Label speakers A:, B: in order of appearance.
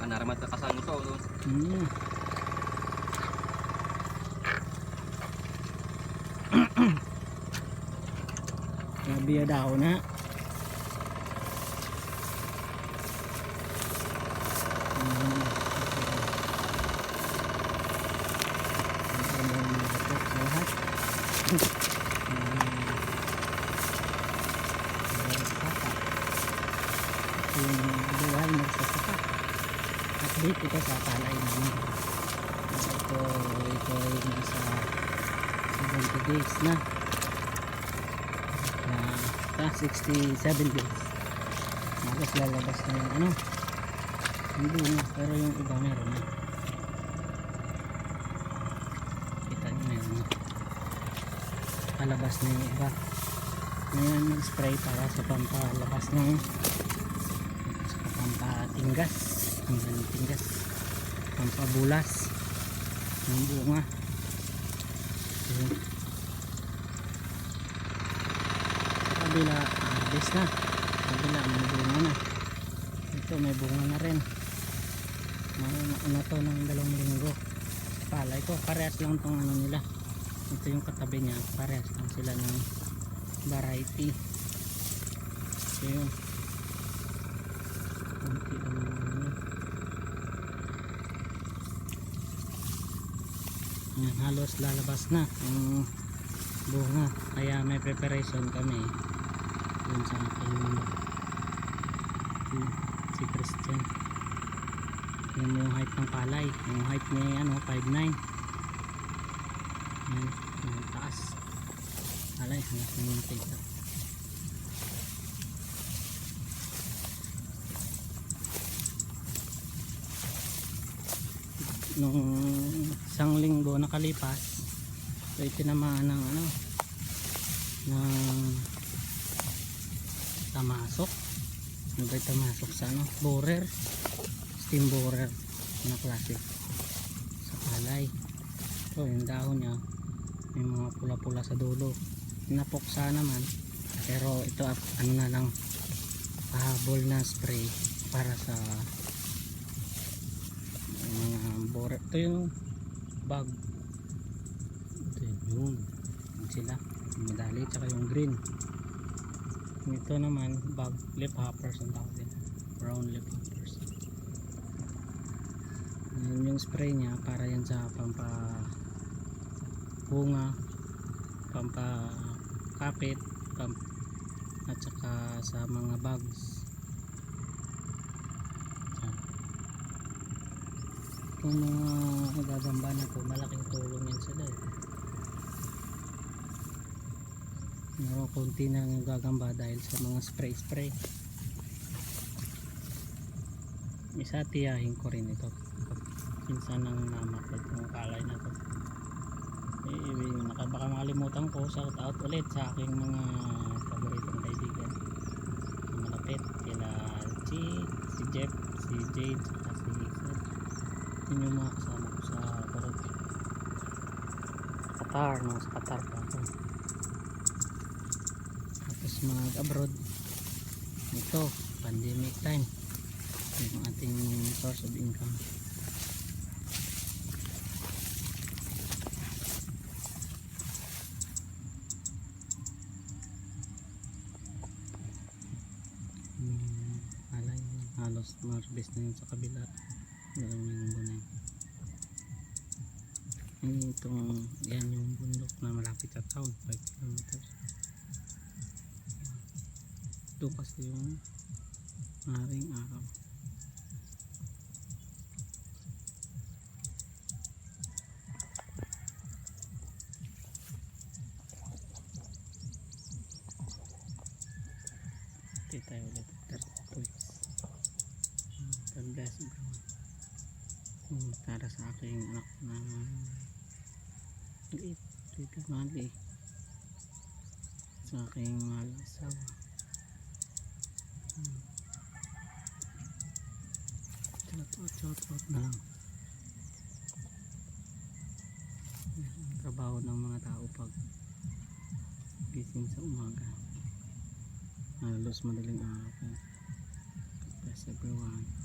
A: Kanaramat ka kasano to. No?
B: Grabe ya daw na. Yung buhay magsasaka. Update ito sa palay namin. Ito ay nasa 70 days na. 67 days. Tapos lalabas na yung ano. Hindi na, pero yung iba meron na. Kita nyo meron na. Palabas na yung iba. Ngayon yung spray para sa pampalabas ng pampatinggas, tinggas, pampabulas ng bunga. Sa kabila harvest na, sa kabila may bunga na. Ito may bunga na rin. Ano to ng 2 linggo. Palay ko parehas lang tong ano nila. Ito yung katabi niya, parehas lang sila ng variety. So yun, konti lang yun. Yan, halos lalabas na ang bunga, kaya may preparation kami dun sa aking si Christian. Yung height ng palay, yung height niya ano 5'9". Yan, yung taas palay, hanap na yung tita. Nung 1 linggo nakalipas, ito tinamaan ng ano, ng tamasok. Ano ba yung tamasok sa ano? Borer, steam borer na klase sa palay. So yung dahon niya may mga pula-pula sa dulo, napuksa naman, pero ito ano na lang, pahabol na spray para sa mga borer. Ito yung bag, ito yun sila madali, tsaka yung green. Ito naman bag, leaf hoppers ang tawag din, brown leaf hoppers. Yan yung spray niya, para yan sa pampabunga, pampakapit, at saka sa mga bags. Yung mga gagamba na to, malaking tulong yan sila eh. No, konti na yung gagamba dahil sa mga spray. Isa tiyahin ko rin ito. Minsan nang namakot ng palay na to. Baka makalimutan ko, shout out ulit sa aking mga paboritong kaibigan. Malapit, kila si Jeff, si Jade, at si Hazel. Yun yung mga kasama ko sa abroad. Qatar, no? Sa Qatar pa ako. Tapos mag-abroad. Ito, pandemic time. Yung ating source of income. Alay, halos marbis na yun sa kabila. Maraming bunay. Itong, yan yung bundok na malapit sa town, 5 kilometers. Ito kasi yung maring araw. Ito tayo ulit after 2 weeks. God bless everyone. Para sa aking anak na liit, baby mali, sa aking mahal na asawa. Shout out na lang. Ang trabaho ng mga tao pag gising sa umaga, halos madaling araw. God bless everyone.